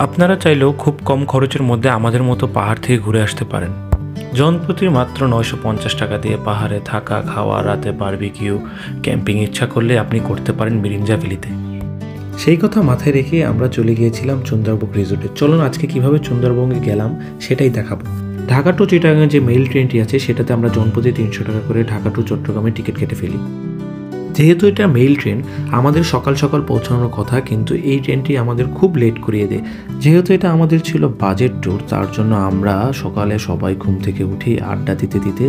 আপনারা চাইলেও খুব কম খরচের মধ্যে আমাদের মতো পাহাড় থেকে ঘুরে আসতে পারেন। জনপ্রতি মাত্র 950 টাকা দিয়ে পাহাড়ে থাকা, খাওয়া, রাতে বারবিকিউ, ক্যাম্পিং ইচ্ছা করলে আপনি করতে পারেন মিরিঞ্জা ভ্যালিতে। সেই কথা মাথায় রেখে আমরা চলে গিয়েছিলাম সুন্দরবন রিসোর্টে। চলুন আজকে কিভাবে সুন্দরবনে গেলাম সেটাই দেখাবো। ঢাকা টু চিটাগাং যে মেইল ট্রেনটি আছে সেটাতে আমরা জনপ্রতি 300 টাকা করে ঢাকা টু চট্টগ্রামে টিকিট কেটে ফেলি। যেহেতু এটা মেইল ট্রেন, আমাদের সকাল সকাল পৌঁছানোর কথা, কিন্তু এই ট্রেনটি আমাদের খুব লেট করিয়ে দেয়। যেহেতু এটা আমাদের ছিল বাজেট ট্যুর, তার জন্য আমরা সকালে সবাই ঘুম থেকে উঠে আড্ডা দিতে দিতে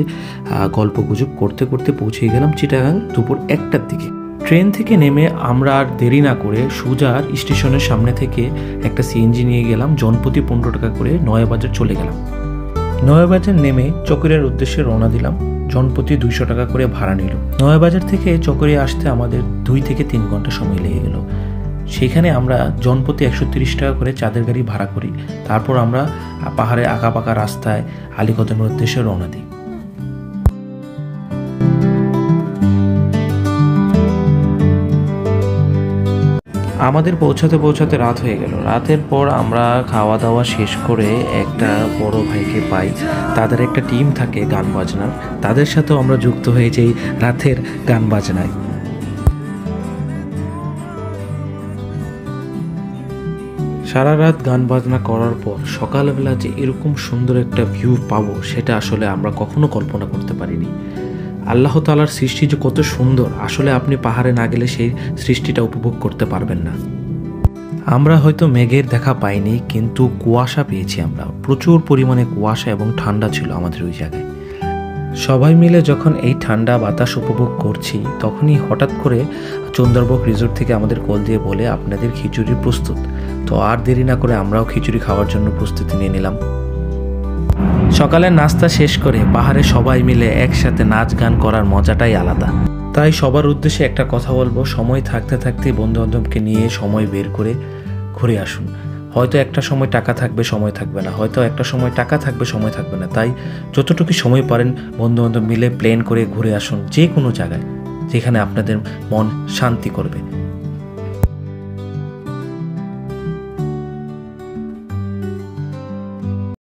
গল্প গুজব করতে করতে পৌঁছে গেলাম চিটাগাং দুপুর 1টার দিকে। ট্রেন থেকে নেমে আমরা আর দেরি না করে সুজার স্টেশনের সামনে থেকে একটা সিএনজি নিয়ে গেলাম। জনপ্রতি 15 টাকা করে নয়াবাজার চলে গেলাম। নয়াবাজার নেমে চকরিয়ার উদ্দেশ্যে রওনা দিলাম। জনপ্রতি 200 টাকা করে ভাড়া নিল। নয়াবাজার থেকে চকরিয়া আসতে আমাদের 2 থেকে 3 ঘন্টা সময় লেগে গেল। সেখানে আমরা জনপ্রতি 130 টাকা করে চাঁদের গাড়ি ভাড়া করি। তারপর আমরা পাহাড়ে আঁকাপাকা রাস্তায় আলীকদমের উদ্দেশ্যে রওনা দিই। আমাদের পৌঁছাতে পৌঁছাতে রাত হয়ে গেল। রাতের পর আমরা খাওয়া দাওয়া শেষ করে একটা বড় ভাইকে পাই। তাদের একটা টিম থাকে গান বাজনার, তাদের সাথেও আমরা যুক্ত হয়ে যাই রাতের গান বাজনায়। সারা রাত গান বাজনা করার পর সকালবেলা যে এরকম সুন্দর একটা ভিউ পাবো সেটা আসলে আমরা কখনো কল্পনা করতে পারিনি। আল্লাহ তাআলার সৃষ্টি যে কত সুন্দর, আসলে আপনি পাহাড়ে না গেলে সেই সৃষ্টিটা উপভোগ করতে পারবেন না। আমরা হয়তো মেঘের দেখা পাইনি, কিন্তু কুয়াশা পেয়েছি আমরা। প্রচুর পরিমাণে কুয়াশা এবং ঠান্ডা ছিল আমাদের ওই জায়গায়। সবাই মিলে যখন এই ঠান্ডা বাতাস উপভোগ করছি, তখনই হঠাৎ করে সুন্দরবন রিসোর্ট থেকে আমাদের কল দিয়ে বলে আপনাদের খিচুড়ি প্রস্তুত। তো আর দেরি না করে আমরাও খিচুড়ি খাওয়ার জন্য প্রস্তুতি নিয়ে নিলাম। সকালের নাস্তা শেষ করে পাহাড়ে সবাই মিলে একসাথে নাচ গান করার মজাটাই আলাদা। তাই সবার উদ্দেশ্যে একটা কথা বলবো, সময় থাকতে থাকতে বন্ধু বান্ধবকে নিয়ে সময় বের করে ঘুরে আসুন। হয়তো একটা সময় টাকা থাকবে, সময় থাকবে না, হয়তো একটা সময় টাকা থাকবে, সময় থাকবে না। তাই যতটুকু সময় পারেন বন্ধু বান্ধব মিলে প্ল্যান করে ঘুরে আসুন যে কোনো জায়গায়, যেখানে আপনাদের মন শান্তি করবে।